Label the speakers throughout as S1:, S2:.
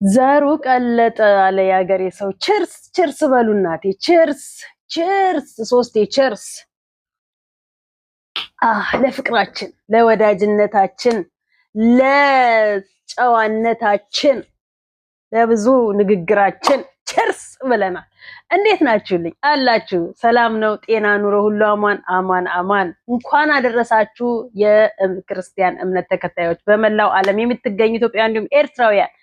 S1: ዘሩ ቀለጠ አለ ያገሬ ሰው። ቸርስ ቸርስ በሉ እናቴ። ቸርስ ቸርስ ሶስቴ ቸርስ። ለፍቅራችን፣ ለወዳጅነታችን፣ ለጨዋነታችን፣ ለብዙ ንግግራችን ቸርስ ብለናል። እንዴት ናችሁልኝ? አላችሁ? ሰላም ነው? ጤና ኑሮ ሁሉ አማን አማን አማን። እንኳን አደረሳችሁ የክርስቲያን እምነት ተከታዮች በመላው ዓለም የምትገኙ ኢትዮጵያውያን እንዲሁም ኤርትራውያን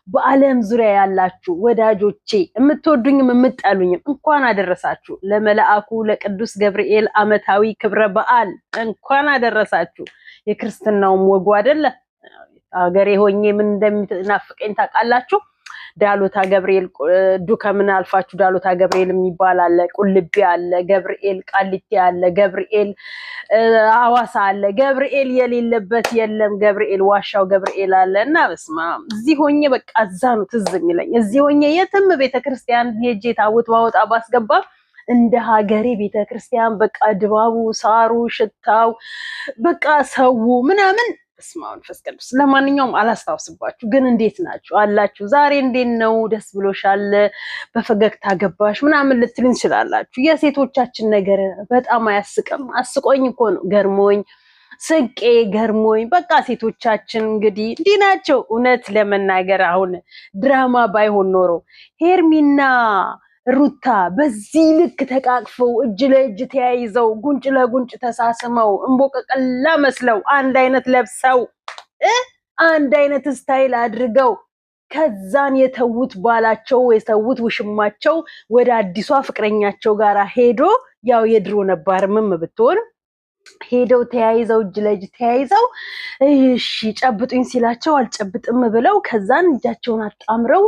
S1: በዓለም ዙሪያ ያላችሁ ወዳጆቼ የምትወዱኝም የምትጠሉኝም እንኳን አደረሳችሁ ለመልአኩ ለቅዱስ ገብርኤል ዓመታዊ ክብረ በዓል እንኳን አደረሳችሁ። የክርስትናውም ወጉ አይደለ? አገሬ ሆኜ ምን እንደሚናፍቀኝ ታውቃላችሁ? ዳሎታ ገብርኤል ዱከምን አልፋችሁ ዳሎታ ገብርኤል የሚባል አለ፣ ቁልቢ አለ፣ ገብርኤል ቃሊቲ አለ፣ ገብርኤል ሐዋሳ አለ። ገብርኤል የሌለበት የለም። ገብርኤል ዋሻው ገብርኤል አለ እና በስማ እዚህ ሆኜ በቃ እዛ ነው ትዝ የሚለኝ። እዚህ ሆኜ የትም ቤተክርስቲያን ሄጄ ታቦት ባወጣ ባስገባ እንደ ሀገሬ ቤተክርስቲያን በቃ ድባቡ፣ ሳሩ፣ ሽታው በቃ ሰው ምናምን በስመ አብ ወመንፈስ ቅዱስ። ለማንኛውም አላስታውስባችሁ፣ ግን እንዴት ናችሁ? አላችሁ? ዛሬ እንዴት ነው? ደስ ብሎሻል? በፈገግታ ገባሽ ምናምን ልትሉኝ ትችላላችሁ። የሴቶቻችን ነገር በጣም አያስቅም? አስቆኝ እኮ ነው፣ ገርሞኝ ስቄ ገርሞኝ። በቃ ሴቶቻችን እንግዲህ እንዲህ ናቸው። እውነት ለመናገር አሁን ድራማ ባይሆን ኖሮ ሄርሚና ሩታ በዚህ ልክ ተቃቅፈው እጅ ለእጅ ተያይዘው ጉንጭ ለጉንጭ ተሳስመው እንቦቀቀላ መስለው አንድ አይነት ለብሰው አንድ አይነት ስታይል አድርገው ከዛን የተውት ባላቸው የተውት ውሽማቸው ወደ አዲሷ ፍቅረኛቸው ጋር ሄዶ ያው የድሮ ነባርምም ብትሆን ሄደው ተያይዘው እጅ ለእጅ ተያይዘው እሺ ጨብጡኝ ሲላቸው አልጨብጥም ብለው ከዛን እጃቸውን አጣምረው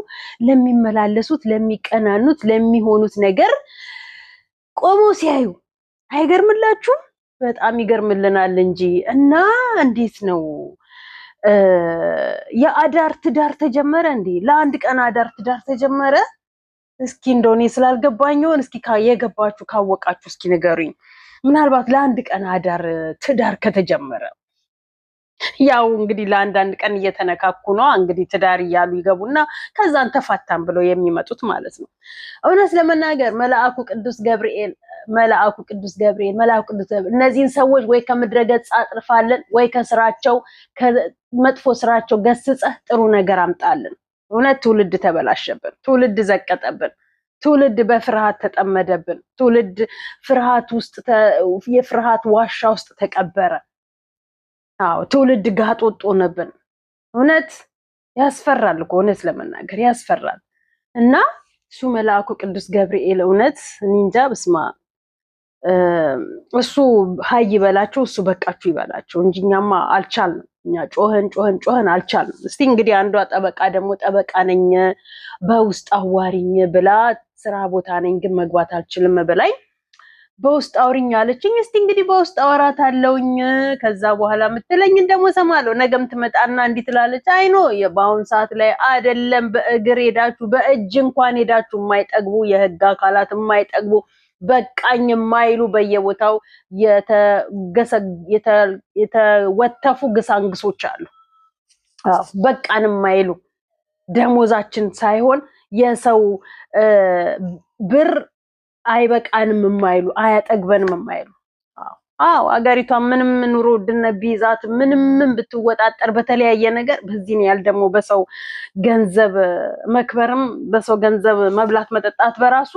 S1: ለሚመላለሱት ለሚቀናኑት ለሚሆኑት ነገር ቆሞ ሲያዩ አይገርምላችሁ? በጣም ይገርምልናል እንጂ። እና እንዴት ነው የአዳር ትዳር ተጀመረ እንዴ? ለአንድ ቀን አዳር ትዳር ተጀመረ? እስኪ እንደሆነ ስላልገባኝ ይሆን? እስኪ የገባችሁ ካወቃችሁ እስኪ ንገሩኝ። ምናልባት ለአንድ ቀን አዳር ትዳር ከተጀመረ ያው እንግዲህ ለአንዳንድ ቀን እየተነካኩ ነው እንግዲህ ትዳር እያሉ ይገቡና ከዛን ተፋታን ብለው የሚመጡት ማለት ነው። እውነት ለመናገር መልአኩ ቅዱስ ገብርኤል እነዚህን ሰዎች ወይ ከምድረ ገጽ አጥርፋለን ወይ ከስራቸው ከመጥፎ ስራቸው ገስጸህ ጥሩ ነገር አምጣልን። እውነት ትውልድ ተበላሸብን፣ ትውልድ ዘቀጠብን፣ ትውልድ በፍርሃት ተጠመደብን፣ ትውልድ ፍርሃት ውስጥ የፍርሃት ዋሻ ውስጥ ተቀበረ። አዎ ትውልድ ጋጦጥ ሆነብን። እውነት ያስፈራል እኮ እውነት ለመናገር ያስፈራል። እና እሱ መልአኩ ቅዱስ ገብርኤል እውነት እንጃ በስማ እሱ ሀይ ይበላቸው፣ እሱ በቃችሁ ይበላቸው እንጂ እኛማ አልቻልንም። እኛ ጮህን አልቻልንም። እስቲ እንግዲህ አንዷ ጠበቃ ደግሞ ጠበቃ ነኝ በውስጥ አዋሪኝ ብላ ስራ ቦታ ነኝ ግን መግባት አልችልም ብላኝ በውስጥ አውሪኝ አለችኝ። እስቲ እንግዲህ በውስጥ አወራት አለውኝ ከዛ በኋላ የምትለኝን ደግሞ ሰማለሁ። ነገም ትመጣና እንዲህ ትላለች። አይኖ በአሁን ሰዓት ላይ አይደለም በእግር ሄዳችሁ በእጅ እንኳን ሄዳችሁ የማይጠግቡ የህግ አካላት የማይጠግቡ በቃኝ የማይሉ በየቦታው የተወተፉ ግሳንግሶች አሉ። በቃን የማይሉ ደሞዛችን ሳይሆን የሰው ብር አይበቃንም የማይሉ አያጠግበንም የማይሉ አገሪቷ ምንም ኑሮ ውድነት ቢይዛት ምንም ብትወጣጠር በተለያየ ነገር በዚህ ያል ደግሞ በሰው ገንዘብ መክበርም በሰው ገንዘብ መብላት መጠጣት በራሱ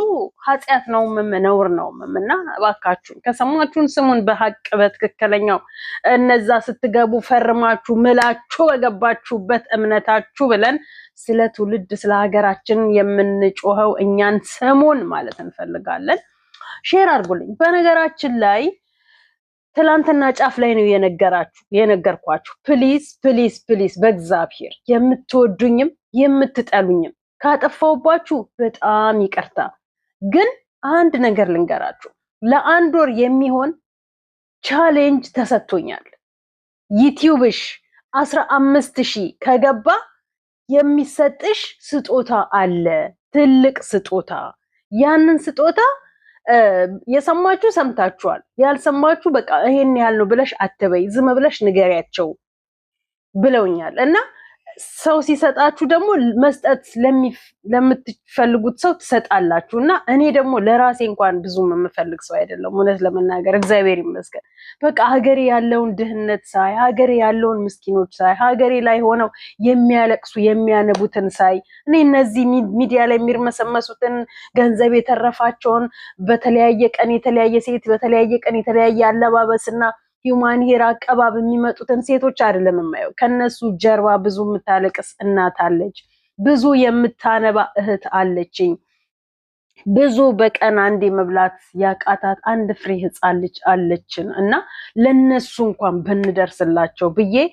S1: ኃጢያት ነው ነውር ነው። እና እባካችሁ ከሰማችሁን ስሙን በሐቅ በትክክለኛው እነዛ ስትገቡ ፈርማችሁ ምላችሁ በገባችሁበት እምነታችሁ ብለን ስለ ትውልድ ስለ ሀገራችን የምንጮኸው እኛን ስሙን ማለት እንፈልጋለን። ሼር አድርጉልኝ። በነገራችን ላይ ትላንትና ጫፍ ላይ ነው የነገርኳችሁ። ፕሊዝ በእግዚአብሔር የምትወዱኝም የምትጠሉኝም ካጠፋውባችሁ በጣም ይቅርታ። ግን አንድ ነገር ልንገራችሁ። ለአንድ ወር የሚሆን ቻሌንጅ ተሰጥቶኛል። ዩቲዩብሽ 15,000 ከገባ የሚሰጥሽ ስጦታ አለ፣ ትልቅ ስጦታ። ያንን ስጦታ የሰማችሁ ሰምታችኋል፣ ያልሰማችሁ በቃ ይሄን ያህል ነው ብለሽ አትበይ፣ ዝም ብለሽ ንገሪያቸው ብለውኛል። እና ሰው ሲሰጣችሁ ደግሞ መስጠት ለምትፈልጉት ሰው ትሰጣላችሁና እኔ ደግሞ ለራሴ እንኳን ብዙም የምፈልግ ሰው አይደለም እውነት ለመናገር እግዚአብሔር ይመስገን በቃ ሀገሬ ያለውን ድህነት ሳይ ሀገሬ ያለውን ምስኪኖች ሳይ ሀገሬ ላይ ሆነው የሚያለቅሱ የሚያነቡትን ሳይ እኔ እነዚህ ሚዲያ ላይ የሚርመሰመሱትን ገንዘብ የተረፋቸውን በተለያየ ቀን የተለያየ ሴት በተለያየ ቀን የተለያየ አለባበስና ሂዩማን ሄር አቀባብ የሚመጡትን ሴቶች አይደለም የማየው ከነሱ ጀርባ ብዙ የምታለቅስ እናት አለች ብዙ የምታነባ እህት አለችኝ ብዙ በቀን አንዴ መብላት ያቃታት አንድ ፍሬ ህፃን ልጅ አለችን እና ለነሱ እንኳን ብንደርስላቸው ብዬ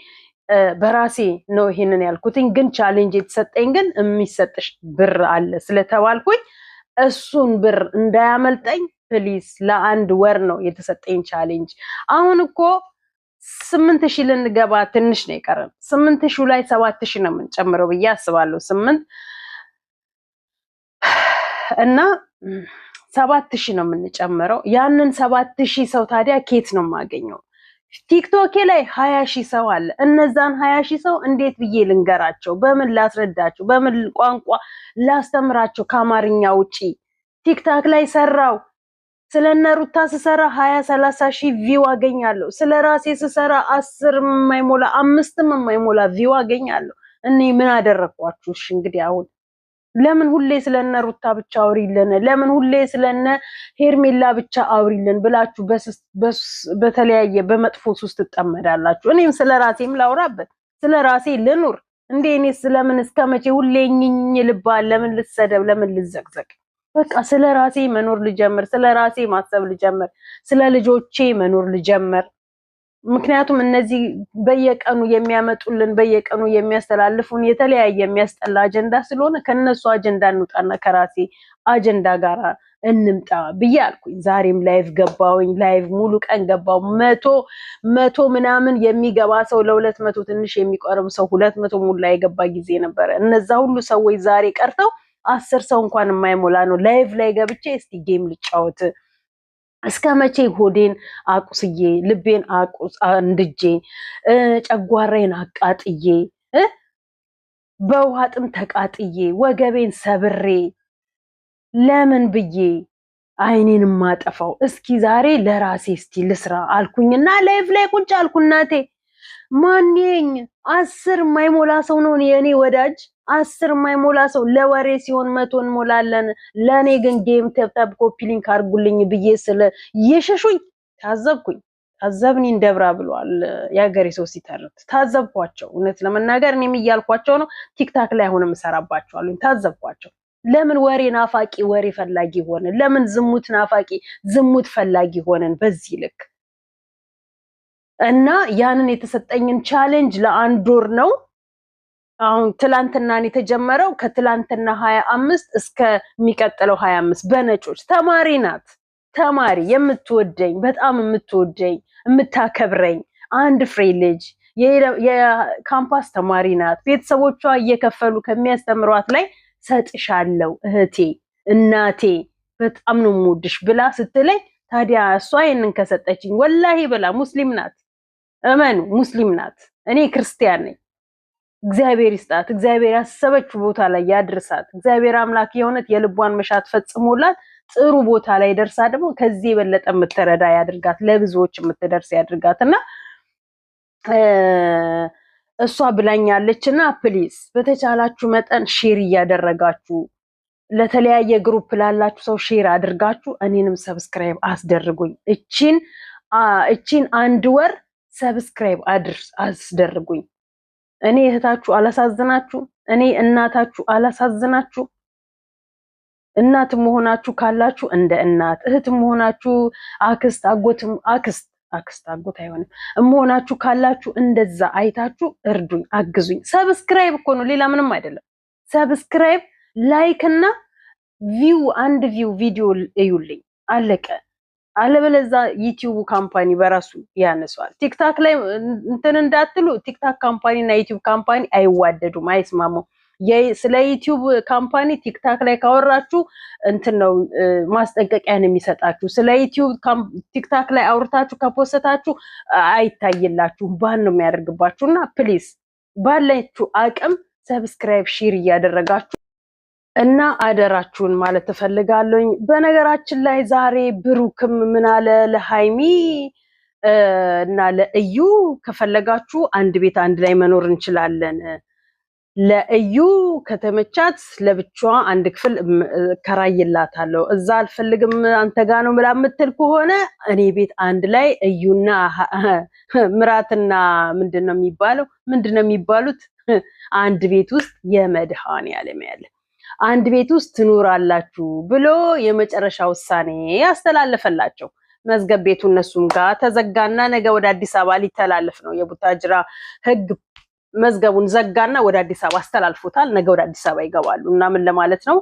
S1: በራሴ ነው ይሄንን ያልኩትኝ ግን ቻሌንጅ የተሰጠኝ ግን የሚሰጥሽ ብር አለ ስለተባልኩኝ እሱን ብር እንዳያመልጠኝ ፕሊስ ለአንድ ወር ነው የተሰጠኝ ቻሌንጅ አሁን እኮ 8000 ልንገባ ትንሽ ነው ይቀርም 8000 ላይ 7000 ነው የምንጨምረው ብዬ አስባለሁ 8 እና 7000 ነው የምንጨምረው ያንን 7000 ሰው ታዲያ ኬት ነው ማገኘው ቲክቶክ ላይ 20000 ሰው አለ እነዛን 20000 ሰው እንዴት ብዬ ልንገራቸው በምን ላስረዳቸው በምን ቋንቋ ላስተምራቸው ከአማርኛ ውጪ ቲክቶክ ላይ ሰራው ስለነሩታ ስሰራ 20-30 ሺህ ቪው አገኛለሁ ስለራሴ ስሰራ 10 የማይሞላ 5 የማይሞላ ቪው አገኛለሁ እኔ ምን አደረኳችሁ እሺ እንግዲህ አሁን ለምን ሁሌ ስለነሩታ ብቻ አውሪልን ለምን ሁሌ ስለነ ሄርሜላ ብቻ አውሪልን ብላችሁ በተለያየ በመጥፎ ውስጥ ተጠመዳላችሁ እኔም ስለራሴም ላውራበት ስለራሴ ልኑር እንዴ እኔ ስለምን እስከመቼ ሁሌ ኝኝ ልባል ለምን ልሰደብ ለምን ልዘቅዘቅ በቃ ስለራሴ መኖር ልጀምር ስለራሴ ማሰብ ልጀምር ስለ ልጆቼ መኖር ልጀምር ምክንያቱም እነዚህ በየቀኑ የሚያመጡልን በየቀኑ የሚያስተላልፉን የተለያየ የሚያስጠላ አጀንዳ ስለሆነ ከነሱ አጀንዳ እንውጣና ከራሴ አጀንዳ ጋር እንምጣ ብያልኩኝ ዛሬም ላይቭ ገባውኝ ላይቭ ሙሉ ቀን ገባው 100 ምናምን የሚገባ ሰው ለ200 ትንሽ የሚቆርብ ሰው 200 ሙሉ ላይ ገባ ጊዜ ነበር እነዛ ሁሉ ሰዎች ዛሬ ቀርተው 10 ሰው እንኳን የማይሞላ ነው ላይቭ ላይ ገብቼ እስቲ ጌም ልጫወት እስከመቼ ሆዴን አቁስዬ ልቤን አንድጄ ጨጓራዬን አቃጥዬ በውሃ ጥም ተቃጥዬ ወገቤን ሰብሬ ለምን ብዬ አይኔን ማጠፋው እስኪ ዛሬ ለራሴ እስቲ ልስራ አልኩኝና ላይቭ ላይ ቁጭ አልኩናቴ ማንኝ 10 የማይሞላ ሰው ነው የኔ ወዳጅ 10 የማይሞላ ሰው ለወሬ ሲሆን 100 እንሞላለን ለኔ ግን ጌም ተብታብ ኮፒ ሊንክ አርጉልኝ ብዬ ስለ ይሽሹኝ ታዘብኩኝ ታዘብኒ እንደብራ ብሏል ያገሬ ሰው ሲተርት ታዘብኳቸው እውነት ለመናገር እኔም ይያልኳቸው ነው ቲክታክ ላይ ሆነም ሰራባቸዋለሁ ታዘብኳቸው ለምን ወሬ ናፋቂ ወሬ ፈላጊ ሆነ ለምን ዝሙት ናፋቂ ዝሙት ፈላጊ ሆነን በዚህ ልክ እና ያንን የተሰጠኝን ቻሌንጅ ለአንድ ወር ነው አሁን ትላንትናን የተጀመረው ከትላንትና 25 እስከ ሚቀጥለው 25 በነጮች ተማሪ ናት ተማሪ የምትወደኝ በጣም የምትወደኝ የምታከብረኝ አንድ ፍሬ ልጅ የካምፓስ ተማሪ ናት ቤተሰቦቿ እየከፈሉ ከሚያስተምሯት ላይ ሰጥሻለሁ እህቴ እናቴ በጣም ነው የምወድሽ ብላ ስትለኝ ታዲያ እሷ ይሄንን ከሰጠችኝ ወላሂ ብላ ሙስሊም ናት እመኑ ሙስሊም ናት እኔ ክርስቲያን ነኝ እግዚአብሔር ይስጣት እግዚአብሔር ያሰበችው ቦታ ላይ ያድርሳት እግዚአብሔር አምላክ የሆነት የልቧን መሻት ፈጽሞላት ጥሩ ቦታ ላይ ደርሳ ደግሞ ከዚህ በለጠ ምትረዳ ያድርጋት ለብዙዎች ምትደርስ ያድርጋትና እሷ ብላኛለችና ፕሊዝ በተቻላችሁ መጠን ሼር ያደረጋችሁ ለተለያየ ግሩፕ ላላችሁ ሰው ሼር አድርጋችሁ እኔንም ሰብስክራይብ አስደርጉኝ እቺን አንድ ወር ሰብስክራይብ አስደርጉኝ እኔ እህታችሁ አላሳዝናችሁ እኔ እናታችሁ አላሳዝናችሁ እናት መሆናችሁ ካላችሁ እንደ እናት እህት መሆናችሁ አክስት አጎትም አክስት አጎት አይሆንም መሆናችሁ ካላችሁ እንደዛ አይታችሁ እርዱኝ አግዙኝ ሰብስክራይብ እኮ ነው ሌላ ምንም አይደለም ሰብስክራይብ ላይክ እና ቪው አንድ ቪው ቪዲዮ እዩልኝ አለቀ አለበለዛ ዩቲዩብ ካምፓኒ በራሱ ያነሳዋል ቲክታክ ላይ እንትን እንዳትሉ ቲክታክ ካምፓኒ እና ዩቲዩብ ካምፓኒ አይዋደዱም አይስማሙ ስለ ዩቲዩብ ካምፓኒ ቲክታክ ላይ ካወራችሁ እንትን ነው ማስጠንቀቂያን የሚሰጣችሁ ስለ ዩቲዩብ ቲክታክ ላይ አውርታችሁ ከፖስታችሁ አይታይላችሁ ባን ነው የሚያደርግባችሁና ፕሊዝ ባላችሁ አቅም ሰብስክራይብ ሼር እያደረጋችሁ እና አደራችሁን ማለት ተፈልጋለኝ። በነገራችን ላይ ዛሬ ብሩክም ምን አለ ለሃይሚ እና ለእዩ ከፈለጋችሁ አንድ ቤት አንድ ላይ መኖር እንችላለን፣ ለእዩ ከተመቻት ለብቻዋ አንድ ክፍል ከራይላታለሁ፣ እዛ አልፈልግም አንተ ጋር ነው ምናምትል ከሆነ እኔ ቤት አንድ ላይ እዩና ምራትና ምንድነው የሚባሉት አንድ ቤት ውስጥ የመድኃኔዓለም ያለ አንድ ቤት ውስጥ ትኖራላችሁ ብሎ የመጨረሻ ውሳኔ ያስተላለፈላቸው። መዝገብ ቤቱ እነሱም ጋር ተዘጋና ነገ ወደ አዲስ አበባ ሊተላለፍ ነው። የቡታጅራ ህግ መዝገቡን ዘጋና ወደ አዲስ አበባ አስተላልፎታል። ነገ ወደ አዲስ አበባ ይገባሉ እና ምን ለማለት ነው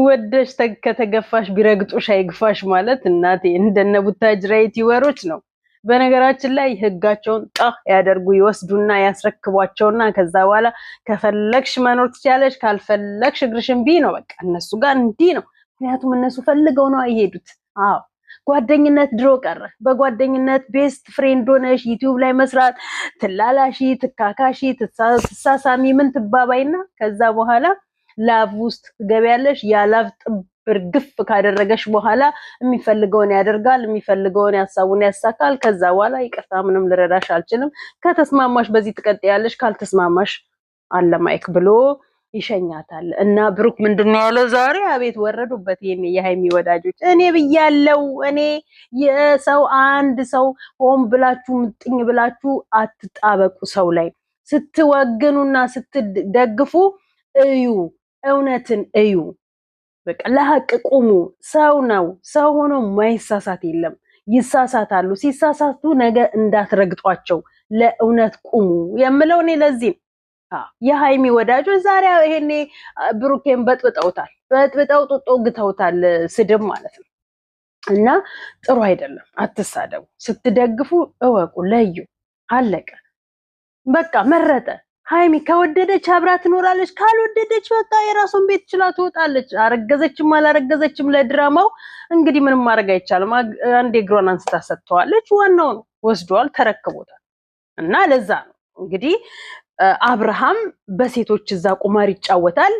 S1: ወደሽ ከተገፋሽ ቢረግጡሽ አይግፋሽ ማለት እናቴ እንደነ ቡታጅራ ዩቲዩበሮች ነው። በነገራችን ላይ ህጋቸውን ያደርጉ ይወስዱና ያስረክቧቸውና ከዛ በኋላ ከፈለግሽ መኖር ትችያለሽ ካልፈለግሽ እግርሽን ቢ ነው። በቃ እነሱ ጋር እንዲህ ነው። ምክንያቱም እነሱ ፈልገው ነው አይሄዱት። አዎ ጓደኝነት ድሮ ቀረ። በጓደኝነት ቤስት ፍሬንድ ሆነሽ ዩቲዩብ ላይ መስራት ትላላሺ፣ ትካካሺ፣ ትሳሳሚ ምን ትባባይና ከዛ በኋላ ላቭ ውስጥ ትገቢያለሽ። ያ ላቭ ብርግፍ ካደረገሽ በኋላ የሚፈልገውን ያደርጋል፣ የሚፈልገውን ያሳቡን ያሳካል። ከዛ በኋላ ይቅርታ ምንም ልረዳሽ አልችልም፣ ከተስማማሽ በዚህ ትቀጥያለሽ፣ ካልተስማማሽ አለማይክ ብሎ ይሸኛታል። እና ብሩክ ምንድነው ያለው ዛሬ? አቤት ወረዱበት ይሄን የሃይሚ ወዳጆች። እኔ ብያለው፣ እኔ የሰው አንድ ሰው ሆን ብላችሁ ምጥኝ ብላችሁ አትጣበቁ። ሰው ላይ ስትወግኑና ስትደግፉ እዩ፣ እውነትን እዩ። በቃ ለሐቅ ቁሙ። ሰው ነው፣ ሰው ሆኖ ማይሳሳት የለም። ይሳሳታሉ። ሲሳሳቱ ነገ እንዳትረግጧቸው፣ ለእውነት ቁሙ የምለው እኔ ለዚህ የሃይሚ ወዳጆች ዛሬ ይሄኔ ብሩኬን በጥብጠው ጡጦ ግተውታል። ስድብ ማለት ነው። እና ጥሩ አይደለም። አትሳደቡ። ስትደግፉ እወቁ፣ ለዩ። አለቀ በቃ መረጠ። ሃይሚ ከወደደች አብራ ትኖራለች፣ ካልወደደች በቃ የራሱን ቤት ችላ ትወጣለች። አረገዘችም አላረገዘችም ለድራማው እንግዲህ ምንም ማድረግ አይቻልም። አንዴ እግሯን አንስታ ሰጥተዋለች። ዋናው ነው ወስዷል፣ ተረክቦታል። እና ለዛ ነው እንግዲህ አብርሃም በሴቶች እዛ ቁማር ይጫወታል።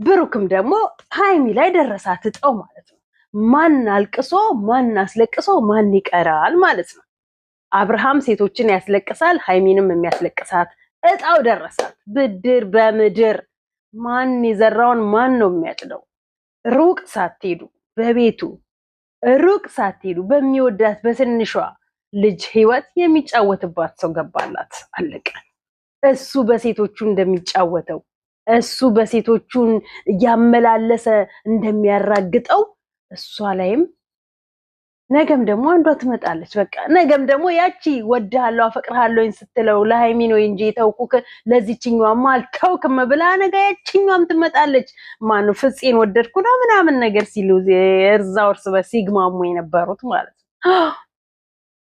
S1: ብሩክም ደግሞ ሃይሚ ላይ ደረሳት እጣው ማለት ነው። ማን አልቅሶ ማን አስለቅሶ ማን ይቀራል ማለት ነው። አብርሃም ሴቶችን ያስለቅሳል፣ ሃይሚንም የሚያስለቅሳት እጣው ደረሳት። ብድር በምድር ማን የዘራውን ማን ነው የሚያጭደው? ሩቅ ሳትሄዱ በቤቱ ሩቅ ሳትሄዱ በሚወዳት በትንሿ ልጅ ህይወት የሚጫወትባት ሰው ገባላት። አለቀ። እሱ በሴቶቹ እንደሚጫወተው እሱ በሴቶቹን ያመላለሰ እንደሚያራግጠው እሷ ላይም ነገም ደግሞ አንዷ ትመጣለች። በቃ ነገም ደግሞ ያቺ ወድሃለሁ አፈቅርሃለሁ ስትለው ለሃይሚ ነው እንጂ ተውኩክ ለዚህኛዋማ አልተውክም ብላ ነገ ያቺኛዋም ትመጣለች። ማን ነው ፍፄን ወደድኩ ነው ምናምን ነገር ሲሉ እርዛው እርስ በርስ ሲግማሙ የነበሩት ማለት ነው።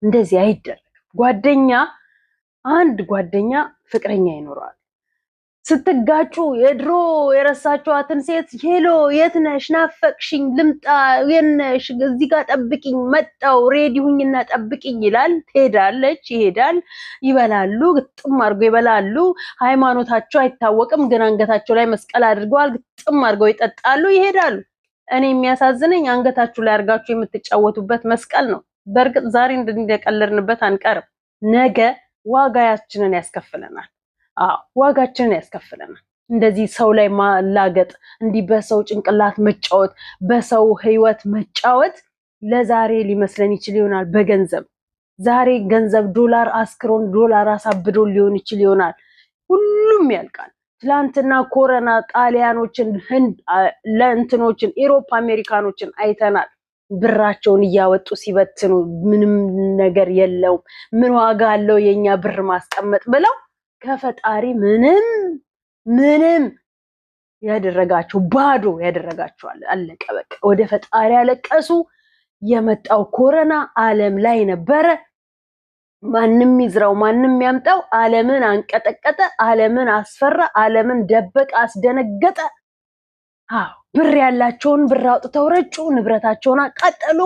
S1: እንደዚህ አይደረግም። ጓደኛ አንድ ጓደኛ ፍቅረኛ ይኖራል። ስትጋጩ የድሮ የረሳችኋትን ሴት ሄሎ የት ነሽ ናፈቅሽኝ ልምጣ የነሽ እዚህ ጋር ጠብቂኝ መጣው ሬዲ ሁኝና ጠብቂኝ ይላል። ትሄዳለች፣ ይሄዳል፣ ይበላሉ፣ ግጥም አድርገው ይበላሉ። ሃይማኖታቸው አይታወቅም ግን አንገታቸው ላይ መስቀል አድርገዋል። ግጥም አድርገው ይጠጣሉ፣ ይሄዳሉ። እኔ የሚያሳዝነኝ አንገታችሁ ላይ አድርጋችሁ የምትጫወቱበት መስቀል ነው። በእርግጥ ዛሬ እንደቀለድንበት አንቀርም፣ ነገ ዋጋያችንን ያስከፍለናል። ዋጋችንን ያስከፍለናል። እንደዚህ ሰው ላይ ማላገጥ፣ እንዲህ በሰው ጭንቅላት መጫወት፣ በሰው ህይወት መጫወት ለዛሬ ሊመስለን ይችል ይሆናል። በገንዘብ ዛሬ ገንዘብ ዶላር አስክሮን ዶላር አሳብዶን ሊሆን ይችል ይሆናል። ሁሉም ያልቃል። ትላንትና ኮሮና ጣሊያኖችን፣ ህንድ ለእንትኖችን፣ ኢሮፕ አሜሪካኖችን አይተናል። ብራቸውን እያወጡ ሲበትኑ ምንም ነገር የለውም። ምን ዋጋ አለው የኛ ብር ማስቀመጥ ብለው ከፈጣሪ ምንም ያደረጋቸው ባዶ ያደረጋቸዋል። አለቀ በቃ። ወደ ፈጣሪ ያለቀሱ። የመጣው ኮሮና ዓለም ላይ ነበረ። ማንም ይዝራው ማንም ያምጣው ዓለምን አንቀጠቀጠ፣ ዓለምን አስፈራ፣ ዓለምን ደበቀ፣ አስደነገጠ። ብር ያላቸውን ብር አውጥተው ረጩ፣ ንብረታቸውን አቃጠሉ።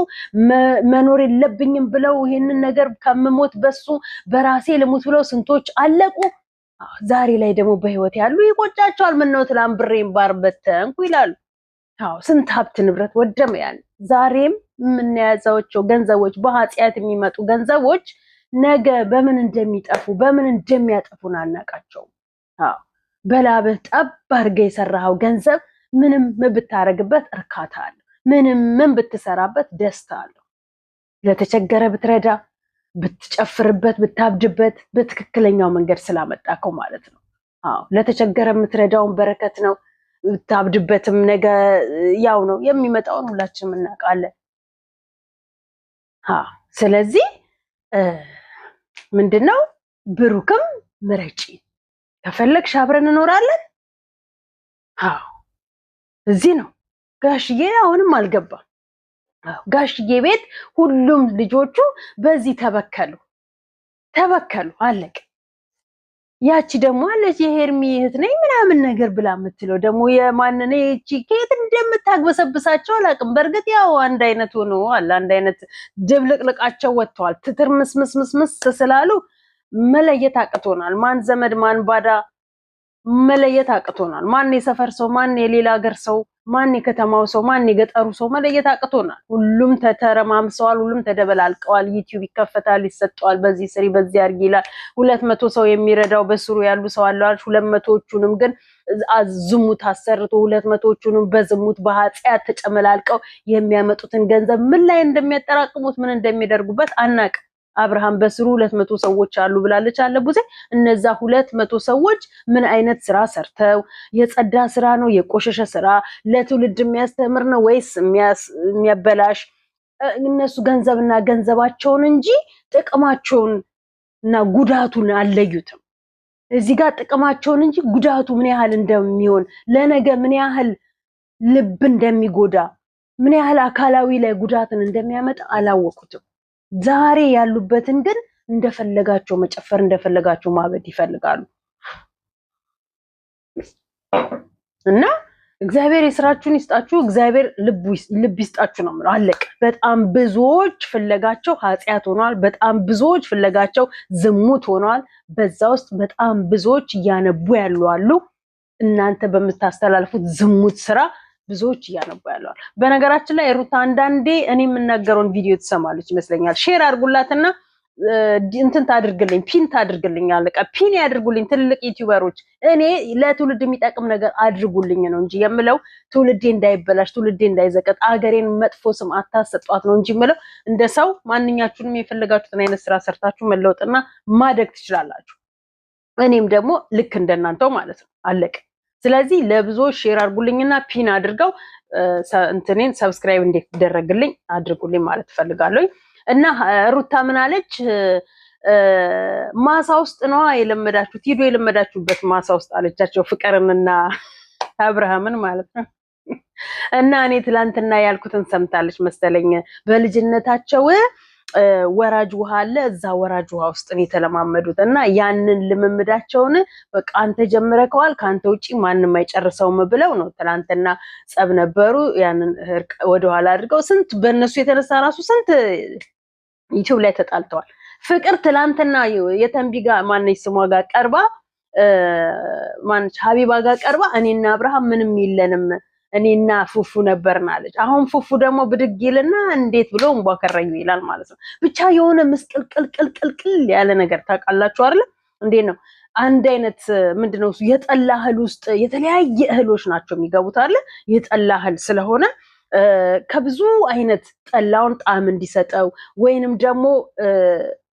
S1: መኖር የለብኝም ብለው ይሄንን ነገር ከምሞት በሱ በራሴ ልሙት ብለው ስንቶች አለቁ። ዛሬ ላይ ደግሞ በህይወት ያሉ ይቆጫቸዋል። ምን ነው ትላም ብሬን ባር በተንኩ ይላሉ። ስንት ሀብት ንብረት ወደመ። ያን ዛሬም የምንያዛቸው ገንዘቦች በኃጢአት የሚመጡ ገንዘቦች ነገ በምን እንደሚጠፉ በምን እንደሚያጠፉን አናቃቸውም። በላብህ ጠብ አድርገህ የሰራኸው ገንዘብ ምንም ብታረግበት እርካታ አለው። ምንም ብትሰራበት ደስታ አለው። ለተቸገረ ብትረዳ፣ ብትጨፍርበት፣ ብታብድበት በትክክለኛው መንገድ ስላመጣከው ማለት ነው። ለተቸገረ የምትረዳውን በረከት ነው። ብታብድበትም ነገ ያው ነው የሚመጣውን ሁላችንም እናውቃለን። ስለዚህ ምንድነው ብሩክም ምረጪ ከፈለግሽ አብረን እንኖራለን። እዚህ ነው ጋሽዬ አሁንም አልገባም። ጋሽዬ ቤት ሁሉም ልጆቹ በዚህ ተበከሉ አለቀ። ያቺ ደግሞ አለች የሄርሚ እህት ነኝ ምናምን ነገር ብላ የምትለው ደግሞ የማንነ እቺ ከየት እንደምታግበሰብሳቸው አላውቅም። በእርግጥ ያው አንድ አይነት ሆኖ አለ፣ አንድ አይነት ድብልቅልቃቸው ወጥተዋል። ትትርምስምስምስ ስላሉ መለየት አቅቶናል። ማን ዘመድ ማን ባዳ መለየት አቅቶናል። ማን የሰፈር ሰው ማን የሌላ ሀገር ሰው ማን የከተማው ሰው ማን የገጠሩ ሰው መለየት አቅቶናል። ሁሉም ተተረማምሰዋል፣ ሁሉም ተደበላልቀዋል። ዩቲዩብ ይከፈታል፣ ይሰጠዋል፣ በዚህ ስሪ በዚህ አርጊ ይላል። 200 ሰው የሚረዳው በስሩ ያሉ ሰው አለዋል። 200ዎቹንም ግን ዝሙት አሰርቶ 200ዎቹንም በዝሙት በኃጢአት ተጨመላልቀው የሚያመጡትን ገንዘብ ምን ላይ እንደሚያጠራቅሙት ምን እንደሚያደርጉበት አናቅ። አብርሃም በስሩ 200 ሰዎች አሉ ብላለች አለ ቡዜ። እነዛ 200 ሰዎች ምን አይነት ስራ ሰርተው የጸዳ ስራ ነው የቆሸሸ ስራ ለትውልድ የሚያስተምር ነው ወይስ የሚያበላሽ? እነሱ ገንዘብና ገንዘባቸውን እንጂ ጥቅማቸውን እና ጉዳቱን አለዩትም። እዚህ ጋር ጥቅማቸውን እንጂ ጉዳቱ ምን ያህል እንደሚሆን ለነገ ምን ያህል ልብ እንደሚጎዳ ምን ያህል አካላዊ ላይ ጉዳትን እንደሚያመጣ አላወቁትም። ዛሬ ያሉበትን ግን እንደፈለጋቸው መጨፈር እንደፈለጋቸው ማበድ ይፈልጋሉ። እና እግዚአብሔር የስራችሁን ይስጣችሁ፣ እግዚአብሔር ልብ ይስጣችሁ ነው ማለት አለቀ። በጣም ብዙዎች ፍለጋቸው ኃጢአት ሆኗል። በጣም ብዙዎች ፍለጋቸው ዝሙት ሆኗል። በዛ ውስጥ በጣም ብዙዎች እያነቡ ያሉ አሉ። እናንተ በምታስተላልፉት ዝሙት ስራ ብዙዎች እያነቡ ያለዋል። በነገራችን ላይ ሩታ አንዳንዴ እኔ የምናገረውን ቪዲዮ ትሰማለች ይመስለኛል። ሼር አድርጉላትና እንትን ታድርግልኝ፣ ፒን ታድርግልኝ። አለቀ። ፒን ያድርጉልኝ ትልልቅ ዩቲዩበሮች። እኔ ለትውልድ የሚጠቅም ነገር አድርጉልኝ ነው እንጂ የምለው ትውልዴ እንዳይበላሽ፣ ትውልዴ እንዳይዘቀጥ፣ አገሬን መጥፎ ስም አታሰጧት ነው እንጂ የምለው። እንደ ሰው ማንኛችሁንም የፈለጋችሁትን አይነት ስራ ሰርታችሁ መለወጥና ማደግ ትችላላችሁ። እኔም ደግሞ ልክ እንደናንተው ማለት ነው። አለቀ። ስለዚህ ለብዙዎች ሼር አድርጉልኝና ፒን አድርገው እንትኔን ሰብስክራይብ እንዲደረግልኝ አድርጉልኝ ማለት ፈልጋለሁ። እና ሩታ ምን አለች? ማሳ ውስጥ ነው የለመዳችሁት፣ ሂዱ የለመዳችሁበት ማሳ ውስጥ አለቻቸው፣ ፍቅርንና አብርሃምን ማለት ነው። እና እኔ ትላንትና ያልኩትን ሰምታለች መሰለኝ። በልጅነታቸው ወራጅ ውሃ አለ፣ እዛ ወራጅ ውሃ ውስጥ ነው የተለማመዱት። እና ያንን ልምምዳቸውን በቃ አንተ ጀምረከዋል ካንተ ውጪ ማንም አይጨርሰውም ብለው ነው ትላንትና ጸብ ነበሩ። ያንን ወደኋላ አድርገው ስንት በእነሱ የተነሳ ራሱ ስንት ዩቲዩብ ላይ ተጣልተዋል። ፍቅር ትላንትና የተንቢ ጋር ማነች ስሟ ጋር ቀርባ ማነች ሀቢባ ጋር ቀርባ እኔና አብርሃም ምንም የለንም እኔና ፉፉ ነበርና አለች። አሁን ፉፉ ደግሞ ብድግ ይልና እንዴት ብሎ እንቧከረዩ ይላል ማለት ነው። ብቻ የሆነ ምስቅልቅልቅልቅል ያለ ነገር ታውቃላችሁ አይደል? እንዴት ነው አንድ አይነት ምንድነው የጠላ እህል ውስጥ የተለያየ እህሎች ናቸው የሚገቡት አይደል? የጠላ እህል ስለሆነ ከብዙ አይነት ጠላውን ጣዕም እንዲሰጠው ወይንም ደግሞ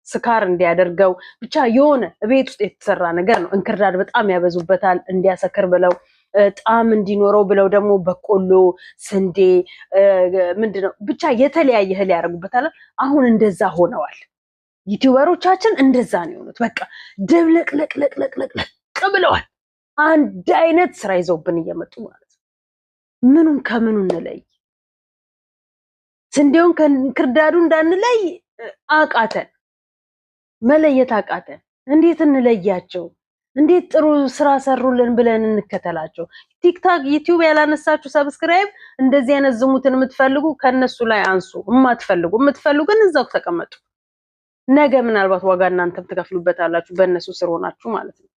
S1: ስካር እንዲያደርገው ብቻ የሆነ ቤት ውስጥ የተሰራ ነገር ነው። እንክርዳድ በጣም ያበዙበታል እንዲያሰክር ብለው ጣዕም እንዲኖረው ብለው ደግሞ በቆሎ፣ ስንዴ ምንድነው ብቻ የተለያየ እህል ያደርጉበታል። አሁን እንደዛ ሆነዋል ዩቲዩበሮቻችን፣ እንደዛ ነው የሆኑት። በቃ ድብልቅልቅልቅልቅ ብለዋል። አንድ አይነት ስራ ይዘውብን እየመጡ ማለት ነው። ምኑን ከምኑ እንለይ? ስንዴውን ከእንክርዳዱ እንዳንለይ አቃተን፣ መለየት አቃተን። እንዴት እንለያቸው? እንዴት ጥሩ ስራ ሰሩልን ብለን እንከተላቸው። ቲክታክ ዩቲዩብ ያላነሳችሁ ሰብስክራይብ እንደዚህ አይነት ዝሙትን የምትፈልጉ ከነሱ ላይ አንሱ። የምትፈልጉ ግን እዛው ተቀመጡ። ነገ ምናልባት ዋጋ እናንተም ትከፍሉበታላችሁ በእነሱ ስር ሆናችሁ ማለት ነው።